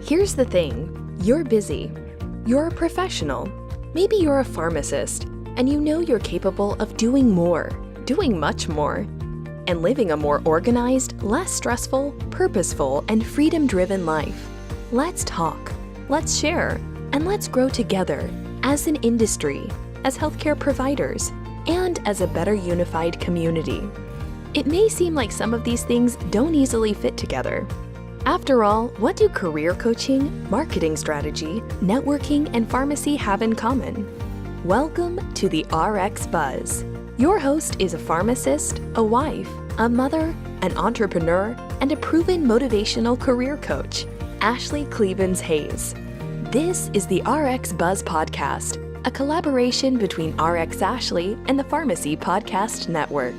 Here's the thing. You're busy. You're a professional. Maybe you're a pharmacist, and you know you're capable of doing more, doing much more, and living a more organized, less stressful, purposeful, and freedom-driven life. Let's talk, let's share, and let's grow together as an industry, as healthcare providers, and as a better unified community. It may seem like some of these things don't easily fit together. After all, what do career coaching, marketing strategy, networking, and pharmacy have in common? Welcome to the RxBuzz. Your host is a pharmacist, a wife, a mother, an entrepreneur, and a proven motivational career coach, Ashlee Kleven Hayes. This is the RxBuzz podcast, a collaboration between Rx Ashlee and the Pharmacy Podcast Network.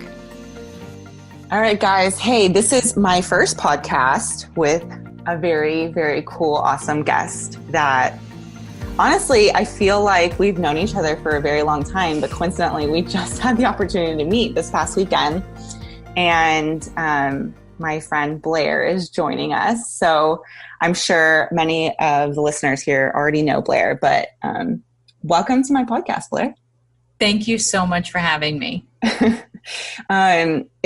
All right, guys. Hey, this is my first podcast with a very, very cool, awesome guest that honestly, I feel like we've known each other for a very long time, but coincidentally, we just had the opportunity to meet this past weekend. And my friend Blair is joining us. So I'm sure many of the listeners here already know Blair, but welcome to my podcast, Blair. Thank you so much for having me.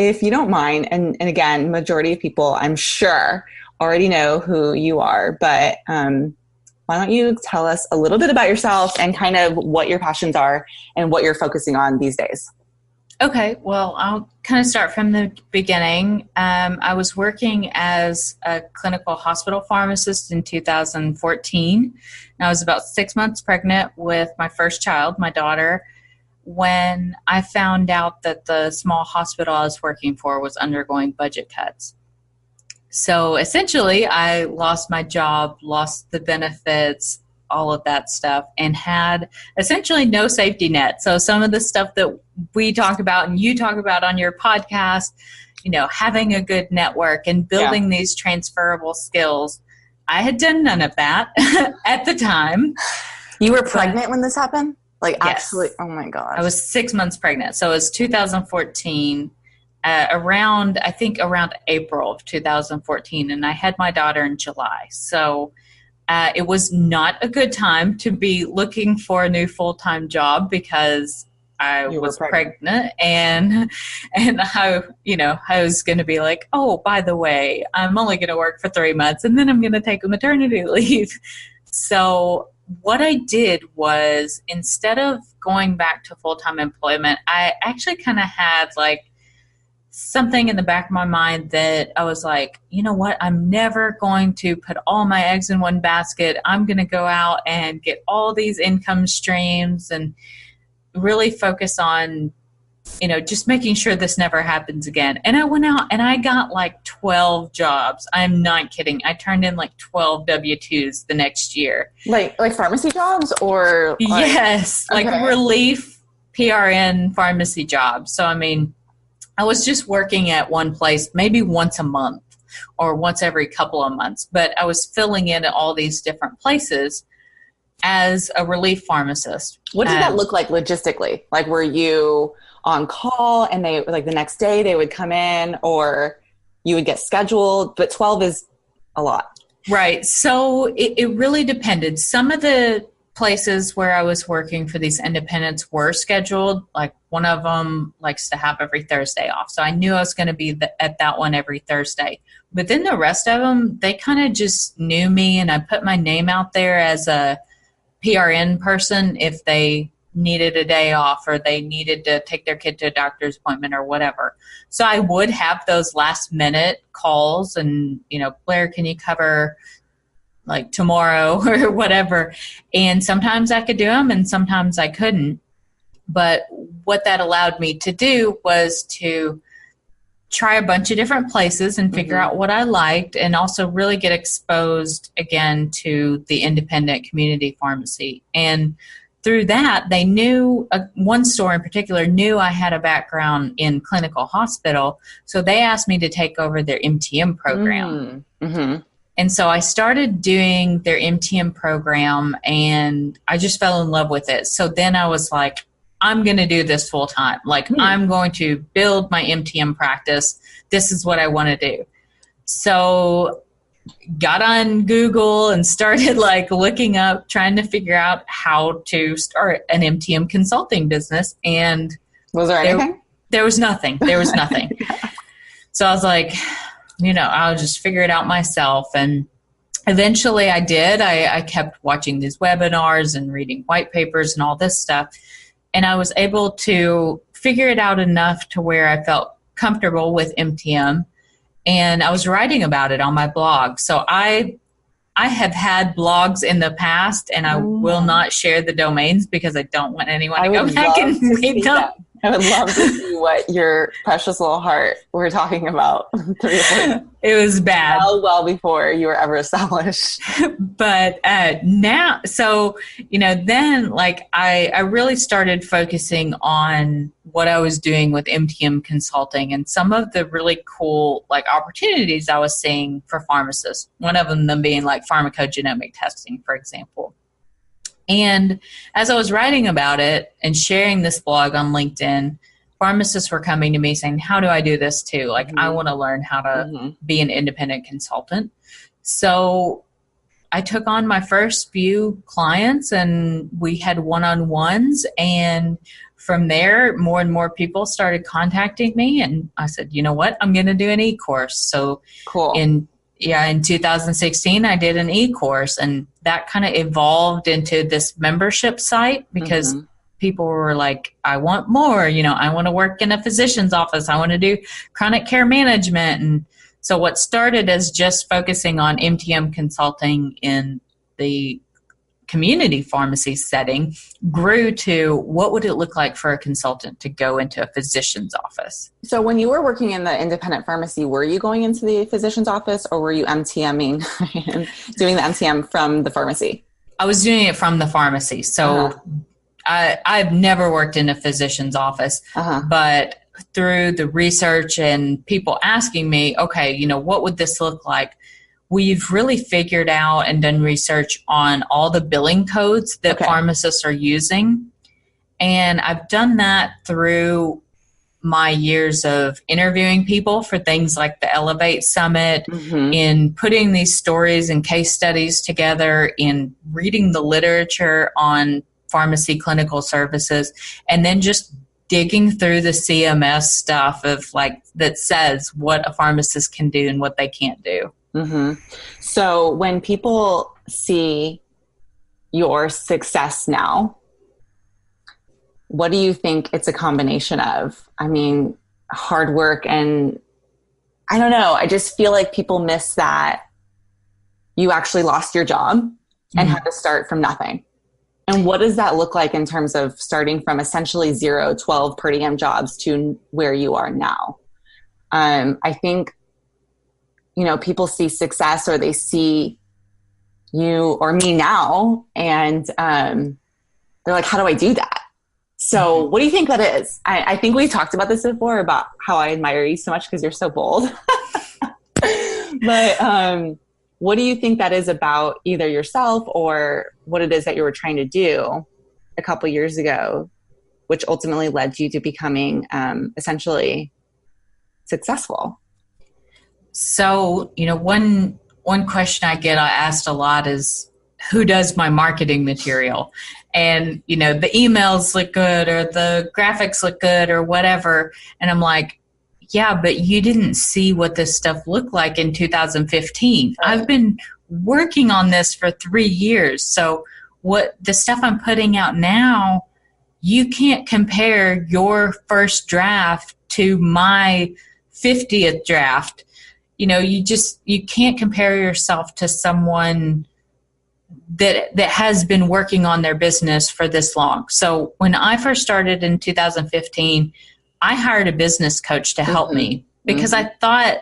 If you don't mind, and again, majority of people, I'm sure, already know who you are, but why don't you tell us a little bit about yourself and kind of what your passions are and what you're focusing on these days? Okay, well, I'll kind of start from the beginning. I was working as a clinical hospital pharmacist in 2014. And I was about 6 months pregnant with my first child, my daughter, when I found out that the small hospital I was working for was undergoing budget cuts. So essentially, I lost my job, lost the benefits, all of that stuff, and had essentially no safety net. So some of the stuff that we talk about and you talk about on your podcast, you know, having a good network and building these transferable skills, I had done none of that at the time. You were pregnant when this happened? Like, yes. Actually, oh my gosh. I was 6 months pregnant. So it was 2014, around April of 2014. And I had my daughter in July. So it was not a good time to be looking for a new full-time job because I was pregnant and I was going to be like, oh, by the way, I'm only going to work for 3 months and then I'm going to take a maternity leave. So what I did was, instead of going back to full-time employment, I actually kind of had like something in the back of my mind that I was like, you know what, I'm never going to put all my eggs in one basket. I'm going to go out and get all these income streams and really focus on, you know, just making sure this never happens again. And I went out and I got like 12 jobs. I'm not kidding. I turned in like 12 W-2s the next year. Like pharmacy jobs or? Yes, like relief PRN pharmacy jobs. So, I mean, I was just working at one place maybe once a month or once every couple of months, but I was filling in at all these different places as a relief pharmacist. What did that look like logistically? Like, were you on call and they, like, the next day they would come in, or you would get scheduled? But 12 is a lot. Right. So it really depended. Some of the places where I was working for these independents were scheduled. Like, one of them likes to have every Thursday off. So I knew I was going to be at that one every Thursday. But then the rest of them, they kind of just knew me, and I put my name out there as a PRN person if they needed a day off or they needed to take their kid to a doctor's appointment or whatever. So I would have those last minute calls and, you know, Blair, can you cover like tomorrow or whatever? And sometimes I could do them and sometimes I couldn't. But what that allowed me to do was to try a bunch of different places and figure out what I liked, and also really get exposed again to the independent community pharmacy. And through that, they knew, one store in particular knew I had a background in clinical hospital, so they asked me to take over their MTM program. And so I started doing their MTM program, and I just fell in love with it. So then I was like, I'm going to do this full time. Like, I'm going to build my MTM practice. This is what I want to do. So got on Google and started like looking up, trying to figure out how to start an MTM consulting business. And was there anything? There was nothing. There was nothing. Yeah. So I was like, I'll just figure it out myself. And eventually I did. I kept watching these webinars and reading white papers and all this stuff. And I was able to figure it out enough to where I felt comfortable with MTM. And I was writing about it on my blog. So I have had blogs in the past, and I will not share the domains because I don't want anyone to go back and read them. I would love to see what your precious little heart were talking about. It was bad. Well before you were ever established. But now, so, then like I really started focusing on what I was doing with MTM consulting and some of the really cool like opportunities I was seeing for pharmacists. One of them being like pharmacogenomic testing, for example. And as I was writing about it and sharing this blog on LinkedIn, pharmacists were coming to me saying, how do I do this too? Like, I want to learn how to be an independent consultant. So I took on my first few clients and we had one-on-ones. And from there, more and more people started contacting me. And I said, you know what? I'm going to do an e-course. So cool. In 2016, I did an e-course, and that kind of evolved into this membership site because people were like, I want more, I want to work in a physician's office. I want to do chronic care management. And so what started as just focusing on MTM consulting in the community pharmacy setting grew to what would it look like for a consultant to go into a physician's office. So when you were working in the independent pharmacy, were you going into the physician's office or were you MTMing, doing the MTM from the pharmacy? I was doing it from the pharmacy. So I've never worked in a physician's office, but through the research and people asking me, okay, what would this look like? We've really figured out and done research on all the billing codes that pharmacists are using. And I've done that through my years of interviewing people for things like the Elevate Summit, in putting these stories and case studies together, in reading the literature on pharmacy clinical services, and then just digging through the CMS stuff of like that says what a pharmacist can do and what they can't do. So when people see your success now, what do you think it's a combination of? I mean, hard work and I don't know. I just feel like people miss that you actually lost your job and had to start from nothing. And what does that look like in terms of starting from essentially 0, 12 per diem jobs to where you are now? I think, people see success or they see you or me now and they're like, how do I do that? So what do you think that is? I think we talked about this before about how I admire you so much because you're so bold. But what do you think that is about either yourself or what it is that you were trying to do a couple years ago, which ultimately led you to becoming essentially successful? So, one question I get asked a lot is, who does my marketing material? And, the emails look good or the graphics look good or whatever. And I'm like, yeah, but you didn't see what this stuff looked like in 2015. I've been working on this for 3 years. So what the stuff I'm putting out now, you can't compare your first draft to my 50th draft. You can't compare yourself to someone that has been working on their business for this long. So when I first started in 2015, I hired a business coach to help me because I thought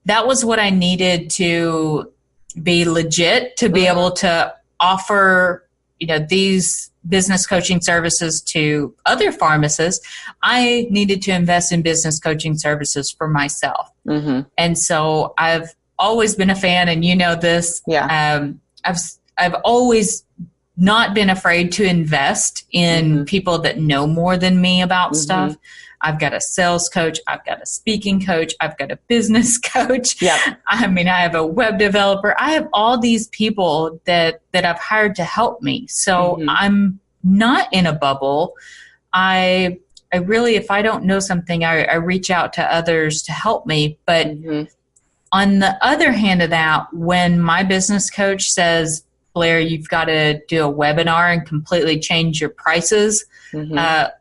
that was what I needed to be legit, to be able to offer, these business coaching services to other pharmacists. I needed to invest in business coaching services for myself. And so I've always been a fan, and this. I've always not been afraid to invest in people that know more than me about stuff. I've got a sales coach. I've got a speaking coach. I've got a business coach. Yep. I mean, I have a web developer. I have all these people that I've hired to help me. So I'm not in a bubble. I really, if I don't know something, I reach out to others to help me. But on the other hand of that, when my business coach says, Blair, you've got to do a webinar and completely change your prices,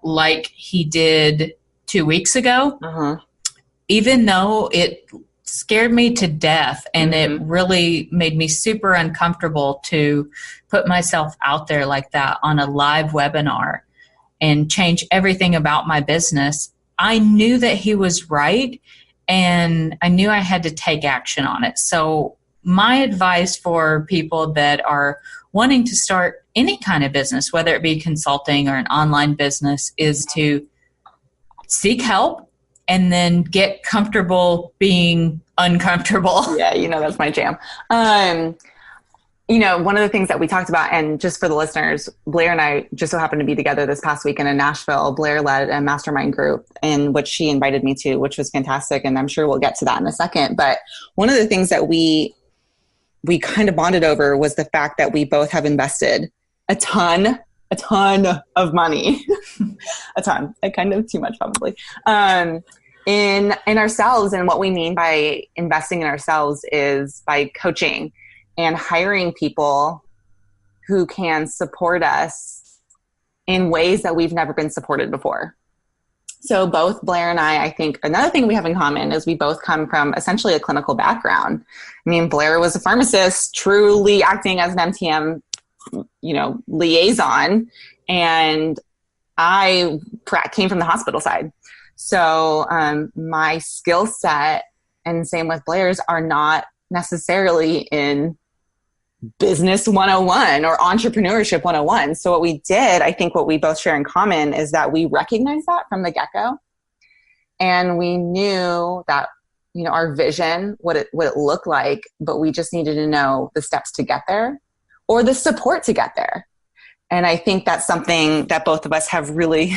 like he did 2 weeks ago, even though it scared me to death and it really made me super uncomfortable to put myself out there like that on a live webinar and change everything about my business. I knew that he was right, and I knew I had to take action on it. So my advice for people that are wanting to start any kind of business, whether it be consulting or an online business, is to seek help and then get comfortable being uncomfortable. Yeah, that's my jam. One of the things that we talked about, and just for the listeners, Blair and I just so happened to be together this past weekend in Nashville. Blair led a mastermind group in which she invited me to, which was fantastic. And I'm sure we'll get to that in a second. But one of the things that we kind of bonded over was the fact that we both have invested a ton of money, a ton, kind of too much probably, in ourselves. And what we mean by investing in ourselves is by coaching and hiring people who can support us in ways that we've never been supported before. So both Blair and I think another thing we have in common is we both come from essentially a clinical background. I mean, Blair was a pharmacist, truly acting as an MTM, liaison, and I came from the hospital side. So my skill set, and same with Blair's, are not necessarily in business 101 or entrepreneurship 101. So what we did, I think what we both share in common, is that we recognized that from the get-go. And we knew that, our vision, what it looked like, but we just needed to know the steps to get there or the support to get there. And I think that's something that both of us have really,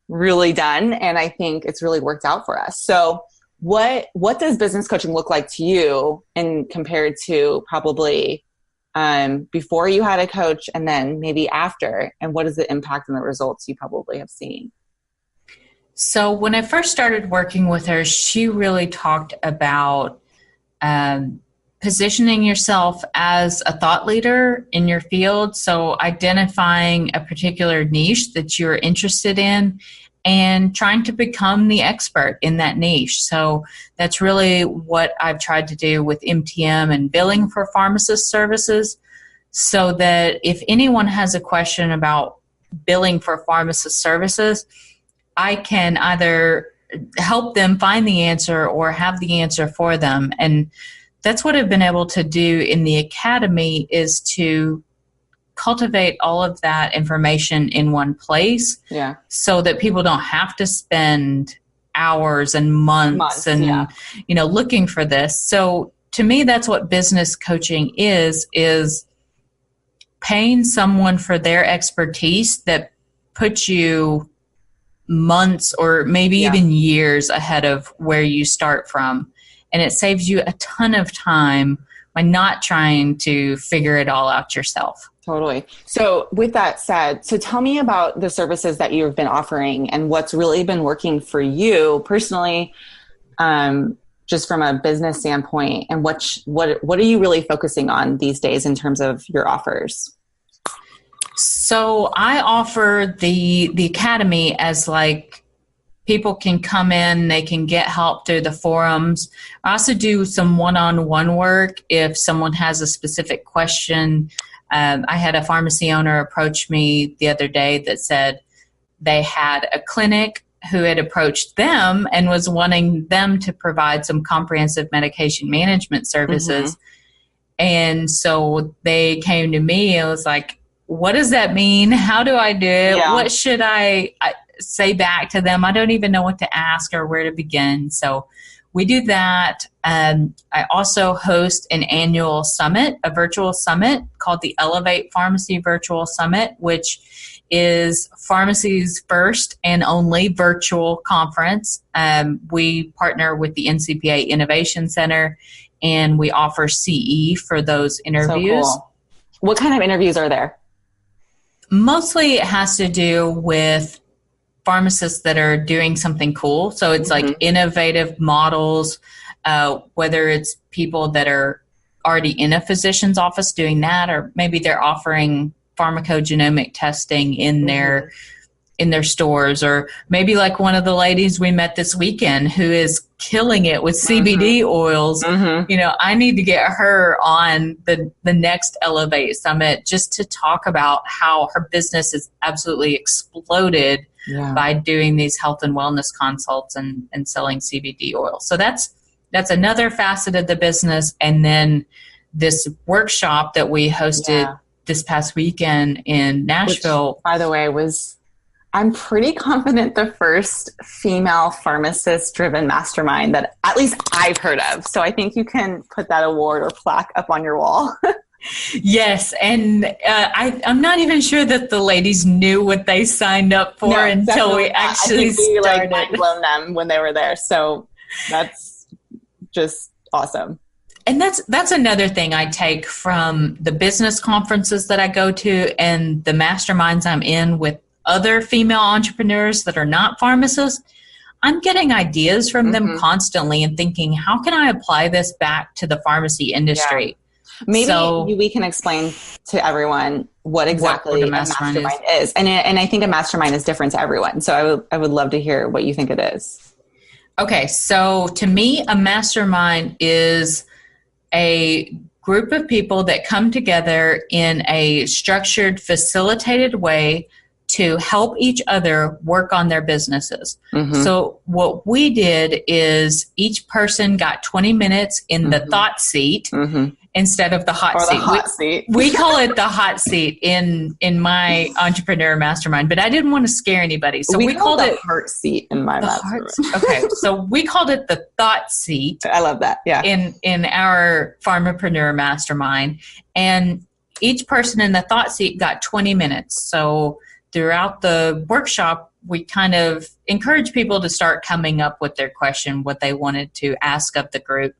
really done. And I think it's really worked out for us. So what does business coaching look like to you, and compared to probably before you had a coach and then maybe after, and what is the impact and the results you probably have seen? So when I first started working with her, she really talked about positioning yourself as a thought leader in your field. So identifying a particular niche that you're interested in and trying to become the expert in that niche. So that's really what I've tried to do with MTM and billing for pharmacist services, so that if anyone has a question about billing for pharmacist services, I can either help them find the answer or have the answer for them. And that's what I've been able to do in the academy, is to cultivate all of that information in one place, so that people don't have to spend hours and months and looking for this. So to me, that's what business coaching is paying someone for their expertise that puts you months or maybe even years ahead of where you start from. And it saves you a ton of time by not trying to figure it all out yourself. Totally. So with that said, so tell me about the services that you've been offering and what's really been working for you personally, just from a business standpoint, and what are you really focusing on these days in terms of your offers? So I offer the academy as like people can come in, they can get help through the forums. I also do some one-on-one work if someone has a specific question. I had a pharmacy owner approach me the other day that said they had a clinic who had approached them and was wanting them to provide some comprehensive medication management services. And so they came to me and was like, what does that mean? How do I do it? What should I say back to them? I don't even know what to ask or where to begin. So we do that. I also host an annual summit, a virtual summit called the Elevate Pharmacy Virtual Summit, which is pharmacy's first and only virtual conference. We partner with the NCPA Innovation Center, and we offer CE for those interviews. So cool. What kind of interviews are there? Mostly it has to do with pharmacists that are doing something cool. So it's like innovative models, whether it's people that are already in a physician's office doing that, or maybe they're offering pharmacogenomic testing in their stores, or maybe like one of the ladies we met this weekend who is killing it with CBD oils. I need to get her on the next Elevate Summit just to talk about how her business has absolutely exploded by doing these health and wellness consults and selling CBD oil. So that's another facet of the business. And then this workshop that we hosted this past weekend in Nashville. Which, by the way, I'm pretty confident the first female pharmacist-driven mastermind that at least I've heard of. So I think you can put that award or plaque up on your wall. Yes, and I'm not even sure that the ladies knew what they signed up for until we actually started. I think we blown them when they were there. So that's just awesome. And that's another thing I take from the business conferences that I go to and the masterminds I'm in with other female entrepreneurs that are not pharmacists. I'm getting ideas from them constantly and thinking, how can I apply this back to the pharmacy industry? Yeah. Maybe we can explain to everyone what exactly a mastermind is. And I think a mastermind is different to everyone. So I would love to hear what you think it is. Okay. So to me, a mastermind is a group of people that come together in a structured, facilitated way to help each other work on their businesses. So what we did is each person got 20 minutes in the thought seat instead of the hot seat. We call it the hot seat in my entrepreneur mastermind, but I didn't want to scare anybody. So we called it heart seat in my mastermind. Okay. So we called it the thought seat. I love that. Yeah. In our pharmapreneur mastermind. And each person in the thought seat got 20 minutes. So throughout the workshop, we kind of encourage people to start coming up with their question, what they wanted to ask of the group.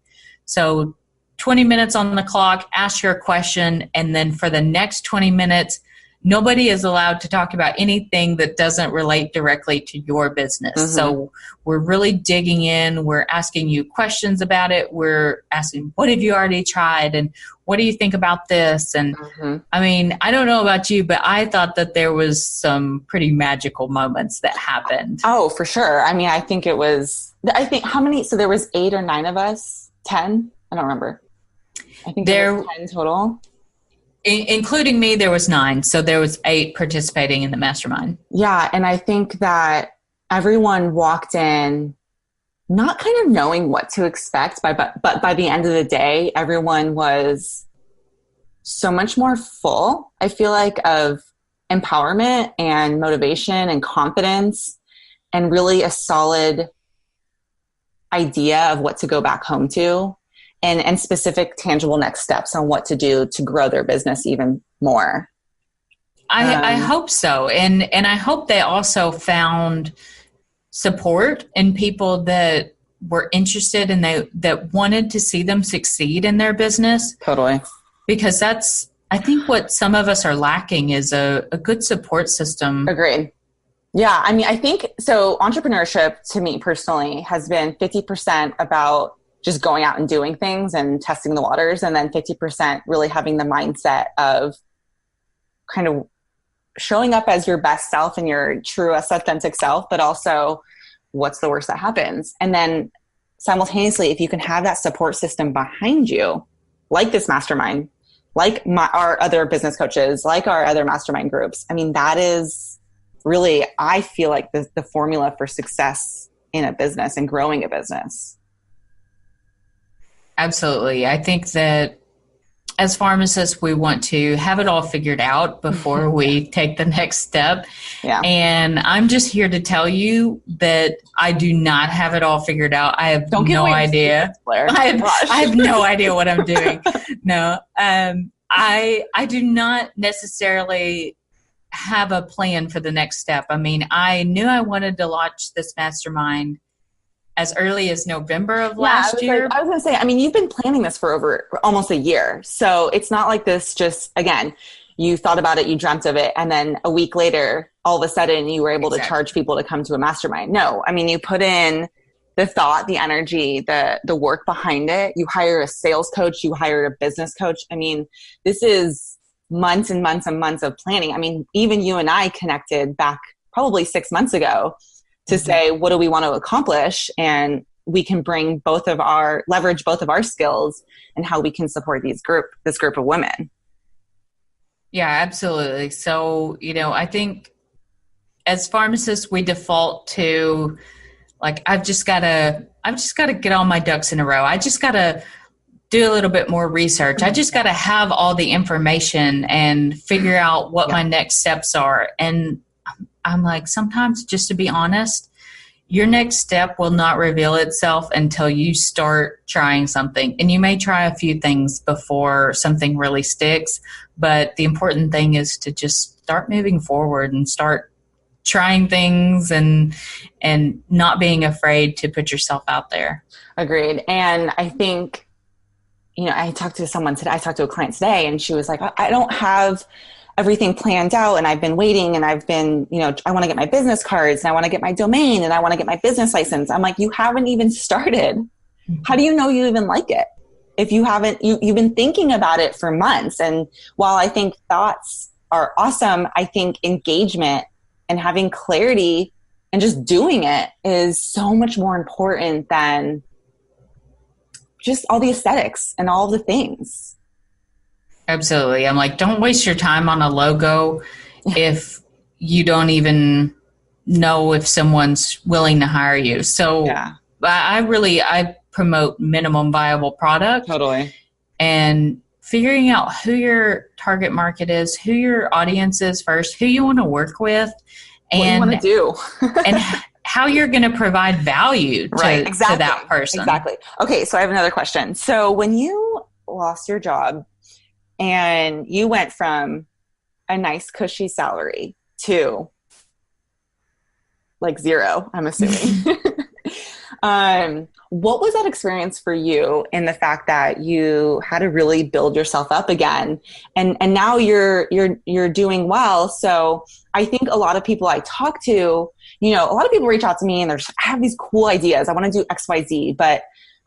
So 20 minutes on the clock, ask your question, and then for the next 20 minutes, nobody is allowed to talk about anything that doesn't relate directly to your business. So we're really digging in. We're asking you questions about it. We're asking, what have you already tried? And what do you think about this? And I mean, I don't know about you, but I thought that there was some pretty magical moments that happened. Oh, for sure. I mean, how many, so there was 8 or 9 of us, 10? I don't remember. I think there was 10 total. Including me, there was 9. So there was 8 participating in the mastermind. Yeah. And I think that everyone walked in not kind of knowing what to expect, but by the end of the day, everyone was so much more full, I feel like, of empowerment and motivation and confidence and really a solid idea of what to go back home to. And specific tangible next steps on what to do to grow their business even more. I hope so. And I hope they also found support in people that were interested and that wanted to see them succeed in their business. Totally. Because that's, I think, what some of us are lacking is a good support system. Agreed. Yeah. I mean, I think, so entrepreneurship to me personally has been 50% about just going out and doing things and testing the waters. And then 50% really having the mindset of kind of showing up as your best self and your true authentic self, but also what's the worst that happens. And then simultaneously, if you can have that support system behind you, like this mastermind, like our other business coaches, like our other mastermind groups, I mean, that is really, I feel like the formula for success in a business and growing a business. Absolutely. I think that as pharmacists, we want to have it all figured out before we take the next step. Yeah. And I'm just here to tell you that I do not have it all figured out. I have no idea. Blair. I have no idea what I'm doing. No. I do not necessarily have a plan for the next step. I mean, I knew I wanted to launch this mastermind as early as November of last year. I was going to say, I mean, you've been planning this for over almost a year. So it's not like this just, again, you thought about it, you dreamt of it, and then a week later, all of a sudden you were able to charge people to come to a mastermind. No, I mean, you put in the thought, the energy, the work behind it. You hire a sales coach, you hire a business coach. I mean, this is months and months and months of planning. I mean, even you and I connected back probably 6 months ago to say, what do we want to accomplish? And we can leverage both of our skills and how we can support this group of women. Yeah, absolutely. So, I think as pharmacists, we default to like, I've just got to get all my ducks in a row. I just got to do a little bit more research. I just got to have all the information and figure out what my next steps are. And I'm like, sometimes, just to be honest, your next step will not reveal itself until you start trying something. And you may try a few things before something really sticks. But the important thing is to just start moving forward and start trying things and not being afraid to put yourself out there. Agreed. And I think, I talked to a client today, and she was like, I don't have everything planned out, and I've been waiting, and I've been, I want to get my business cards, and I want to get my domain, and I want to get my business license. I'm like, you haven't even started. How do you know you even like it? If you haven't, you've been thinking about it for months. And while I think thoughts are awesome, I think engagement and having clarity and just doing it is so much more important than just all the aesthetics and all the things. Absolutely. I'm like, don't waste your time on a logo if you don't even know if someone's willing to hire you. So I promote minimum viable product. Totally. And figuring out who your target market is, who your audience is first, who you want to work with, and what you want to do. and how you're going to provide value to that person. Exactly. Okay, so I have another question. So when you lost your job and you went from a nice cushy salary to like zero, I'm assuming. What was that experience for you in the fact that you had to really build yourself up again, and now you're doing well? So I think a lot of people I talk to, a lot of people reach out to me and I have these cool ideas. I want to do X, Y, Z, but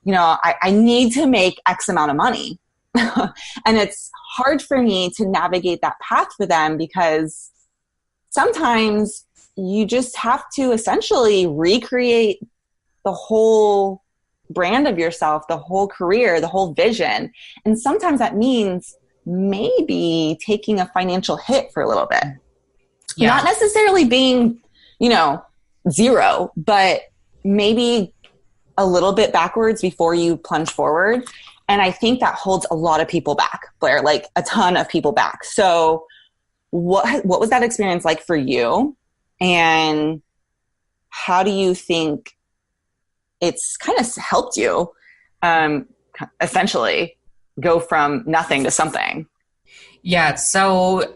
I need to make X amount of money. And it's hard for me to navigate that path for them, because sometimes you just have to essentially recreate the whole brand of yourself, the whole career, the whole vision. And sometimes that means maybe taking a financial hit for a little bit. Yeah. Not necessarily being, zero, but maybe a little bit backwards before you plunge forward. And I think that holds a lot of people back, Blair, like a ton of people back. So what was that experience like for you? And how do you think it's kind of helped you essentially go from nothing to something? Yeah. So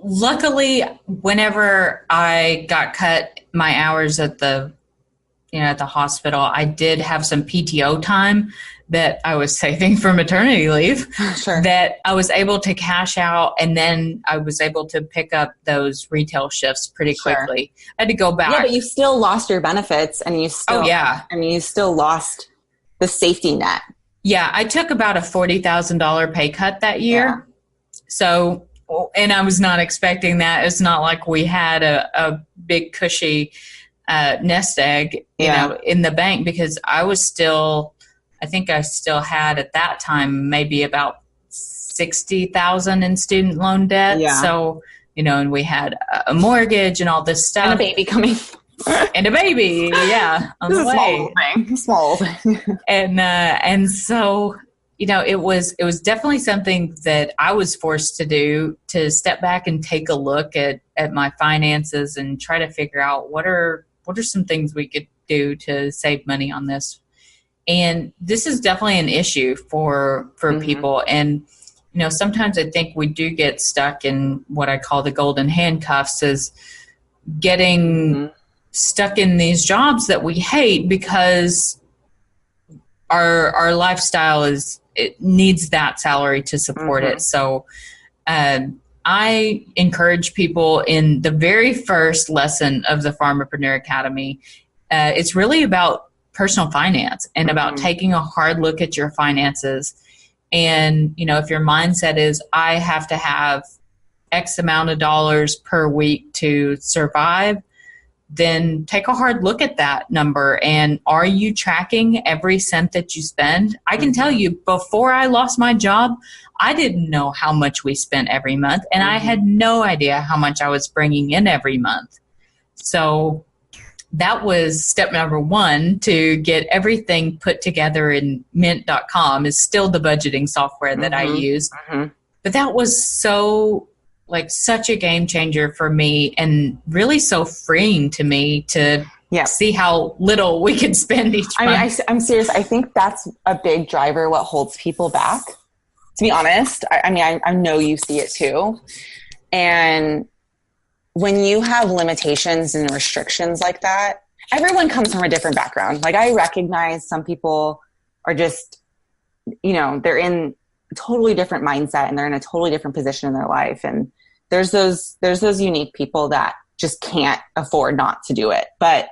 luckily, whenever I got cut my hours at the hospital, I did have some PTO time that I was saving for maternity leave. Sure. That I was able to cash out, and then I was able to pick up those retail shifts pretty quickly. Sure. I had to go back. Yeah, but you still lost your benefits, and you still, you still lost the safety net. Yeah, I took about a $40,000 pay cut that year. Yeah. So, and I was not expecting that. It's not like we had a big cushy nest egg, in the bank, because I think I still had at that time maybe about $60,000 in student loan debt. Yeah. So, and we had a mortgage and all this stuff. And a baby coming. And a baby, on the way. Small thing. And so, it was definitely something that I was forced to do, to step back and take a look at my finances and try to figure out what are some things we could do to save money on this. And this is definitely an issue for people. And, sometimes I think we do get stuck in what I call the golden handcuffs, is getting stuck in these jobs that we hate because our lifestyle it needs that salary to support it. So I encourage people in the very first lesson of the Pharmapreneur Academy. It's really about personal finance and about taking a hard look at your finances. And, if your mindset is, I have to have X amount of dollars per week to survive, then take a hard look at that number. And are you tracking every cent that you spend? I can tell you, before I lost my job, I didn't know how much we spent every month, and I had no idea how much I was bringing in every month. So that was step number one, to get everything put together in mint.com is still the budgeting software that I use. But that was such a game changer for me, and really so freeing to me to see how little we could spend each month. I'm serious. I think that's a big driver, what holds people back, to be honest. I know you see it too. And when you have limitations and restrictions like that, everyone comes from a different background. Like, I recognize some people are just, they're in a totally different mindset and they're in a totally different position in their life. And there's those unique people that just can't afford not to do it. But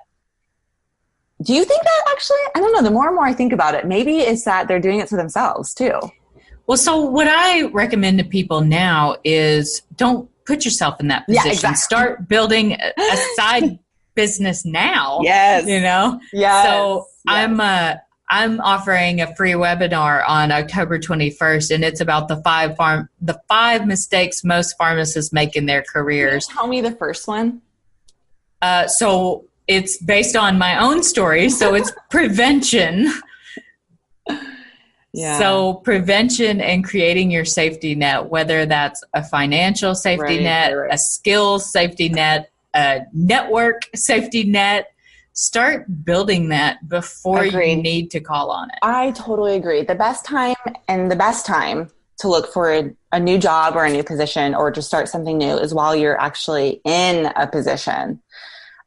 do you think that actually, I don't know, the more and more I think about it, maybe it's that they're doing it to themselves too? Well, so what I recommend to people now is don't put yourself in that position. Yeah, exactly. Start building a side business now. Yes. Yes. So yes. I'm offering a free webinar on October 21st, and it's about the five mistakes most pharmacists make in their careers. Can you tell me the first one? So it's based on my own story. So it's prevention. Yeah. So prevention and creating your safety net, whether that's a financial safety net, a skills safety net, a network safety net, start building that before you need to call on it. I totally agree. The best time to look for a new job or a new position or to start something new is while you're actually in a position.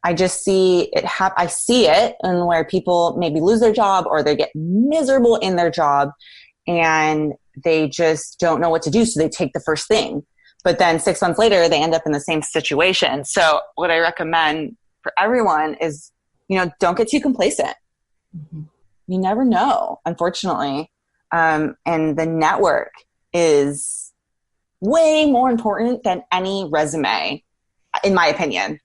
I just see it I see it in where people maybe lose their job or they get miserable in their job and they just don't know what to do. So they take the first thing, but then 6 months later, they end up in the same situation. So what I recommend for everyone is, don't get too complacent. You never know, unfortunately. And the network is way more important than any resume, in my opinion.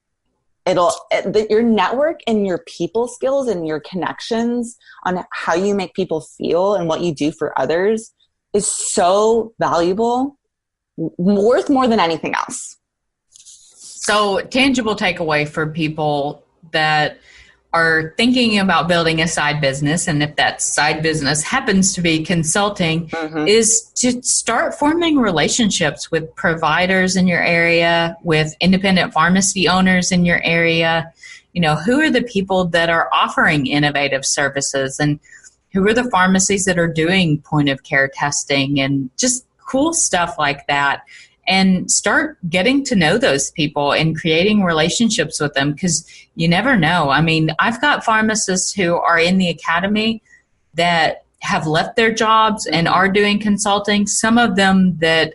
Your network and your people skills and your connections on how you make people feel and what you do for others is so valuable, worth more than anything else. So, tangible takeaway for people that are thinking about building a side business, and if that side business happens to be consulting, is to start forming relationships with providers in your area, with independent pharmacy owners in your area. Who are the people that are offering innovative services, and who are the pharmacies that are doing point of care testing and just cool stuff like that. And start getting to know those people and creating relationships with them, because you never know. I've got pharmacists who are in the academy that have left their jobs and are doing consulting. Some of them that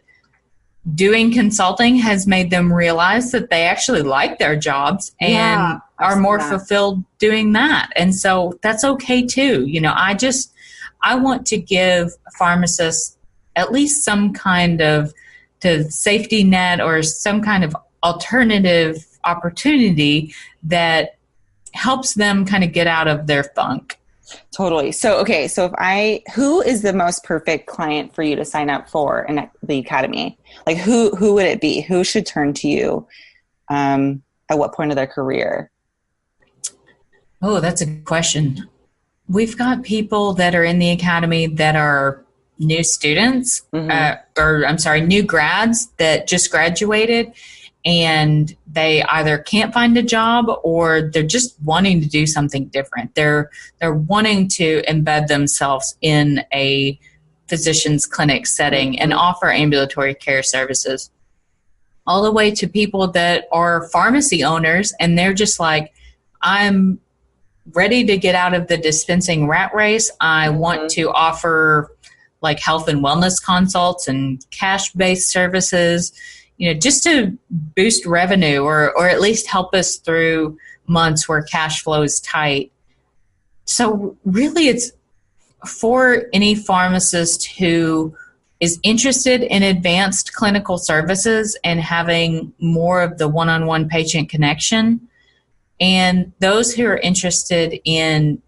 doing consulting has made them realize that they actually like their jobs and are more fulfilled doing that. And so that's okay too. I want to give pharmacists at least some kind of safety net or some kind of alternative opportunity that helps them kind of get out of their funk. Totally. So who is the most perfect client for you to sign up for in the academy? Like who would it be? Who should turn to you at what point of their career? Oh, that's a good question. We've got people that are in the academy that are new students, new grads that just graduated, and they either can't find a job or they're just wanting to do something different. They're wanting to embed themselves in a physician's clinic setting and offer ambulatory care services, all the way to people that are pharmacy owners and they're just like, I'm ready to get out of the dispensing rat race. I want to offer like health and wellness consults and cash-based services, just to boost revenue or at least help us through months where cash flow is tight. So really it's for any pharmacist who is interested in advanced clinical services and having more of the one-on-one patient connection, and those who are interested in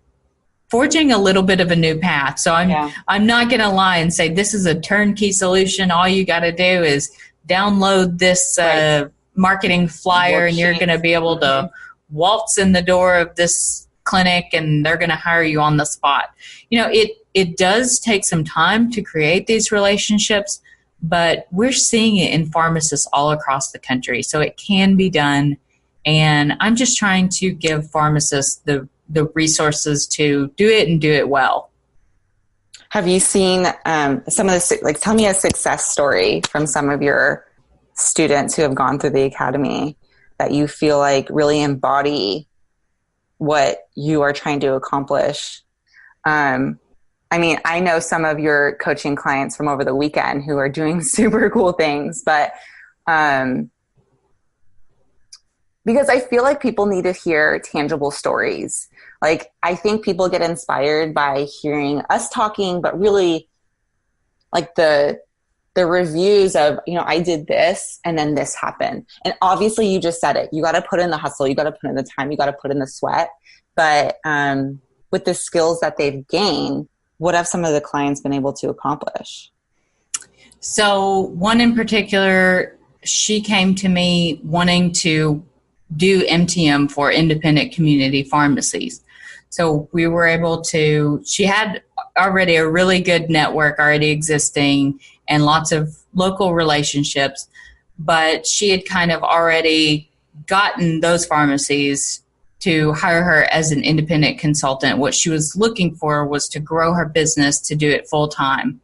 forging a little bit of a new path. So I'm not going to lie and say this is a turnkey solution. All you got to do is download this marketing flyer and you're going to be able to waltz in the door of this clinic and they're going to hire you on the spot. It does take some time to create these relationships, but we're seeing it in pharmacists all across the country. So it can be done. And I'm just trying to give pharmacists the resources to do it and do it well. Have you seen some of the, tell me a success story from some of your students who have gone through the academy that you feel like really embody what you are trying to accomplish? I know some of your coaching clients from over the weekend who are doing super cool things, but because I feel like people need to hear tangible stories. Like, I think people get inspired by hearing us talking, but really like the reviews of, I did this and then this happened. And obviously you just said it. You got to put in the hustle. You got to put in the time. You got to put in the sweat. But with the skills that they've gained, what have some of the clients been able to accomplish? So one in particular, she came to me wanting to do MTM for independent community pharmacies. So we were able to, she had already a really good network already existing and lots of local relationships, but she had kind of already gotten those pharmacies to hire her as an independent consultant. What she was looking for was to grow her business to do it full time.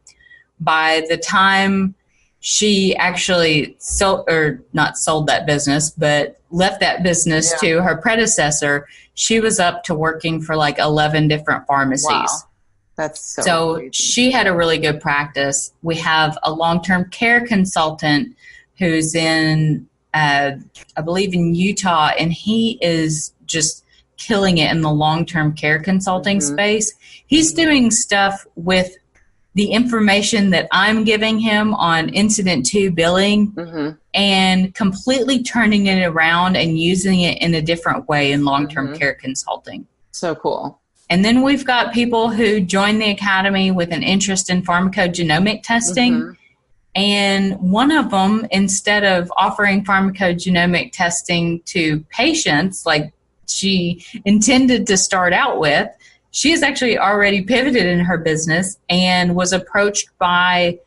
By the time she actually not sold that business, but left that business to her predecessor, she was up to working for like 11 different pharmacies. Wow. That's so crazy. She had a really good practice. We have a long-term care consultant who's in, I believe in Utah, and he is just killing it in the long-term care consulting space. He's doing stuff with the information that I'm giving him on incident 2 billing and completely turning it around and using it in a different way in long-term care consulting. So cool. And then we've got people who join the academy with an interest in pharmacogenomic testing. And one of them, instead of offering pharmacogenomic testing to patients like she intended to start out with, she has actually already pivoted in her business and was approached by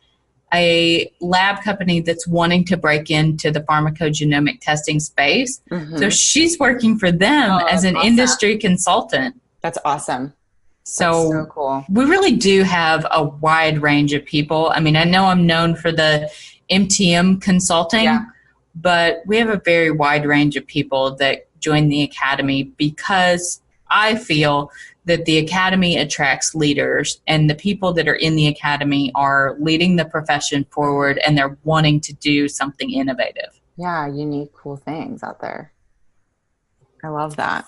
a lab company that's wanting to break into the pharmacogenomic testing space. So she's working for them as an industry consultant. That's awesome. So cool. We really do have a wide range of people. I mean, I know I'm known for the MTM consulting, but we have a very wide range of people that join the academy because I feel that the academy attracts leaders, and the people that are in the academy are leading the profession forward and they're wanting to do something innovative. Yeah, unique, cool things out there. I love that.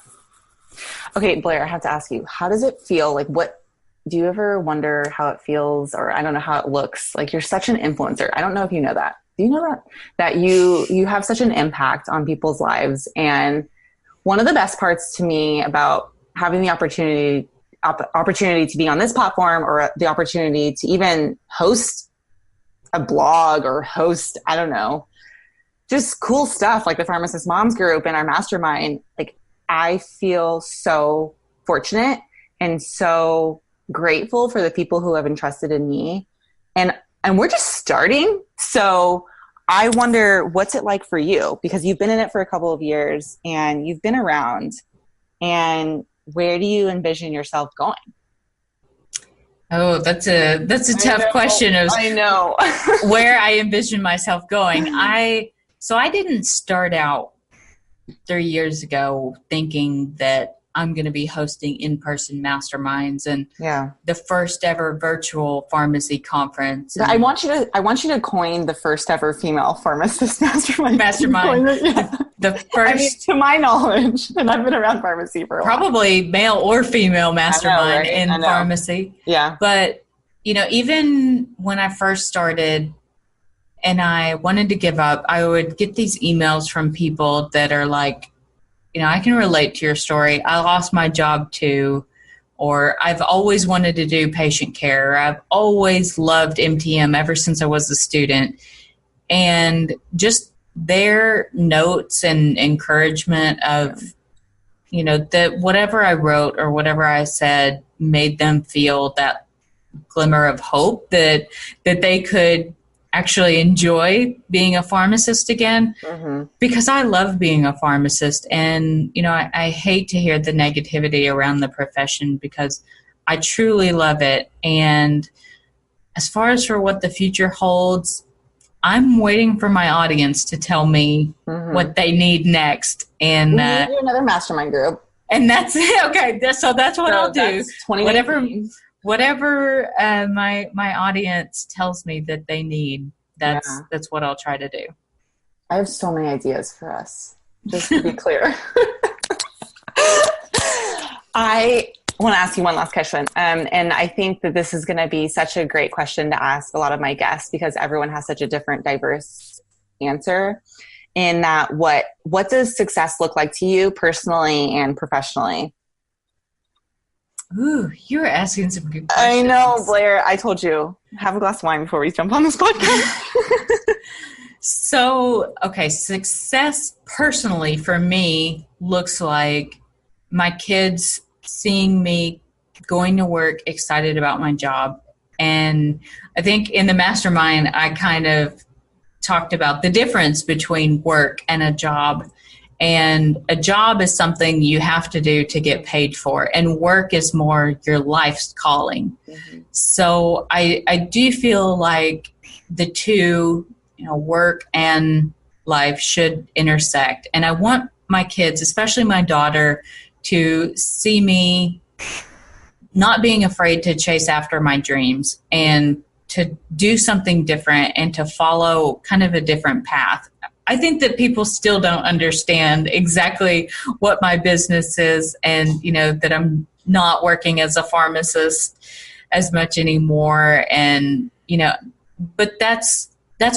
Okay, Blair, I have to ask you, how does it feel? Like, what do you ever wonder how it feels, or I don't know how it looks? Like, you're such an influencer. I don't know if you know that. Do you know that? That you have such an impact on people's lives. And one of the best parts to me about having the opportunity to be on this platform, or the opportunity to even host a blog or host, I don't know, just cool stuff like the Pharmacist Moms group and our Mastermind. Like, I feel so fortunate and so grateful for the people who have entrusted in me. And we're just starting. So I wonder, what's it like for you? Because you've been in it for a couple of years and you've been around. And where do you envision yourself going? Oh, that's a tough question of I know. where I envision myself going. So I didn't start out 3 years ago thinking that I'm going to be hosting in-person masterminds and the first ever virtual pharmacy conference. I want you to coin the first ever female pharmacist mastermind. The first, to my knowledge, and I've been around pharmacy for a while. Probably male or female mastermind in pharmacy. Yeah. But, even when I first started and I wanted to give up, I would get these emails from people that are like, I can relate to your story. I lost my job too. Or I've always wanted to do patient care. I've always loved MTM ever since I was a student. And just their notes and encouragement of, that whatever I wrote or whatever I said made them feel that glimmer of hope that they could actually enjoy being a pharmacist again, because I love being a pharmacist. And, I hate to hear the negativity around the profession because I truly love it. And as far as for what the future holds, I'm waiting for my audience to tell me what they need next. And we need to do another mastermind group. And that's it. Okay. So that's what I'll do. Whatever my audience tells me that they need, that's what I'll try to do. I have so many ideas for us, just to be clear. I want to ask you one last question. And I think that this is going to be such a great question to ask a lot of my guests because everyone has such a different, diverse answer in that what does success look like to you personally and professionally? Ooh, you're asking some good questions. I know, Blair. I told you, have a glass of wine before we jump on this podcast. So, okay, success personally for me looks like my kids seeing me going to work excited about my job. And I think in the mastermind, I kind of talked about the difference between work and a job. And a job is something you have to do to get paid for. And work is more your life's calling. So I do feel like the two, work and life should intersect. And I want my kids, especially my daughter, to see me not being afraid to chase after my dreams and to do something different and to follow kind of a different path. I think that people still don't understand exactly what my business is and, that I'm not working as a pharmacist as much anymore. And, but that's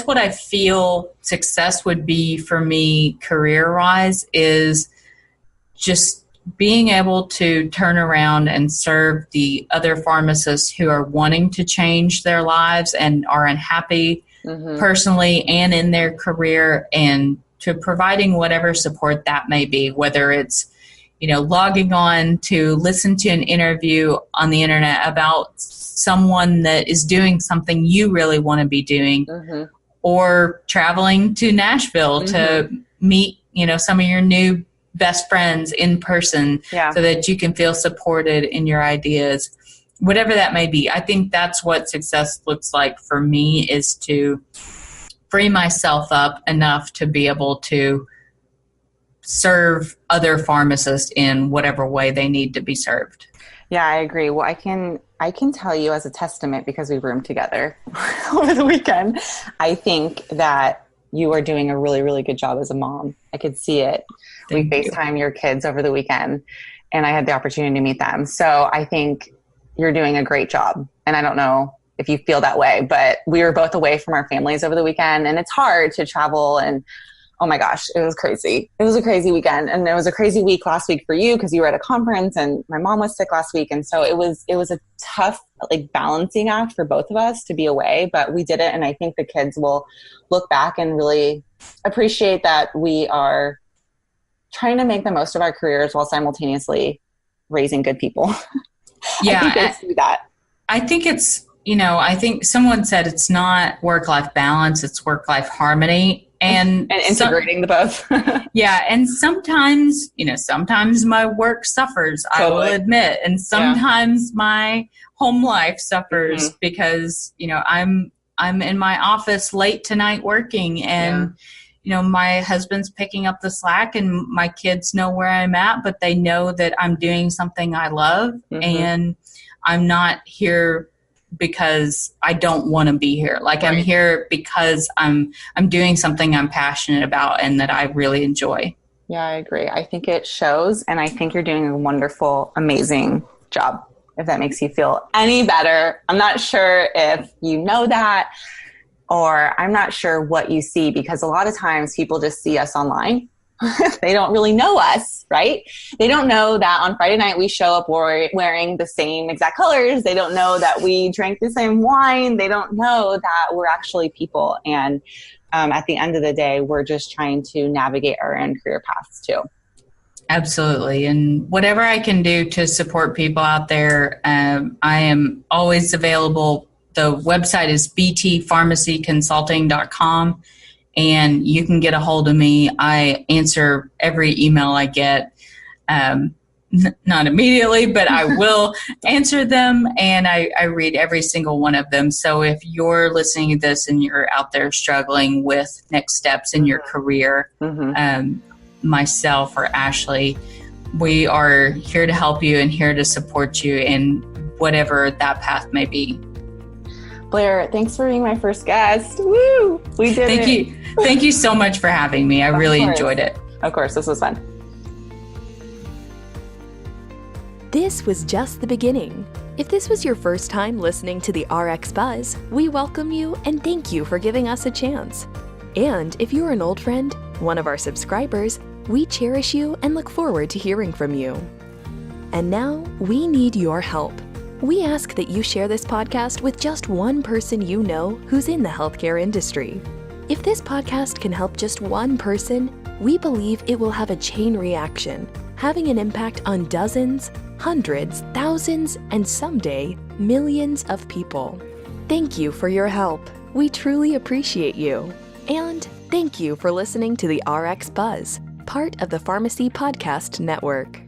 what I feel success would be for me career-wise is just being able to turn around and serve the other pharmacists who are wanting to change their lives and are unhappy personally and in their career, and to providing whatever support that may be, whether it's, logging on to listen to an interview on the internet about someone that is doing something you really want to be doing, or traveling to Nashville to meet, some of your new best friends in person so that you can feel supported in your ideas. Whatever that may be, I think that's what success looks like for me, is to free myself up enough to be able to serve other pharmacists in whatever way they need to be served. Yeah, I agree. Well, I can tell you as a testament, because we roomed together over the weekend, I think that you are doing a really, really good job as a mom. I could see it. We FaceTime your kids over the weekend, and I had the opportunity to meet them. So I think you're doing a great job. And I don't know if you feel that way, but we were both away from our families over the weekend, and it's hard to travel. And oh my gosh, it was crazy. It was a crazy weekend. And it was a crazy week last week for you because you were at a conference and my mom was sick last week. And so it was a tough balancing act for both of us to be away, but we did it. And I think the kids will look back and really appreciate that we are trying to make the most of our careers while simultaneously raising good people. Yeah. I think they see that. I think it's, I think someone said it's not work-life balance, it's work-life harmony. And integrating the both. Yeah. And sometimes, sometimes my work suffers, Totally. I will admit. And sometimes my home life suffers because, I'm in my office late tonight working and, my husband's picking up the slack and my kids know where I'm at, but they know that I'm doing something I love and I'm not here because I don't want to be here. Like I'm here because I'm doing something I'm passionate about and that I really enjoy. Yeah, I agree. I think it shows, and I think you're doing a wonderful, amazing job, if that makes you feel any better. I'm not sure if you know that, or I'm not sure what you see, because a lot of times people just see us online. They don't really know us, right? They don't know that on Friday night we show up wearing the same exact colors. They don't know that we drank the same wine. They don't know that we're actually people. And at the end of the day, we're just trying to navigate our own career paths too. Absolutely. And whatever I can do to support people out there, I am always available. The website is btpharmacyconsulting.com. And you can get a hold of me. I answer every email I get, not immediately, but I will answer them, and I read every single one of them. So if you're listening to this and you're out there struggling with next steps in your career, myself or Ashlee, we are here to help you and here to support you in whatever that path may be. Blair, thanks for being my first guest. Woo! We did it. Thank you so much for having me. I really enjoyed it. Of course, this was fun. This was just the beginning. If this was your first time listening to the RxBuzz, we welcome you and thank you for giving us a chance. And if you're an old friend, one of our subscribers, we cherish you and look forward to hearing from you. And now, we need your help. We ask that you share this podcast with just one person you know who's in the healthcare industry. If this podcast can help just one person, we believe it will have a chain reaction, having an impact on dozens, hundreds, thousands, and someday, millions of people. Thank you for your help. We truly appreciate you. And thank you for listening to the RxBuzz, part of the Pharmacy Podcast Network.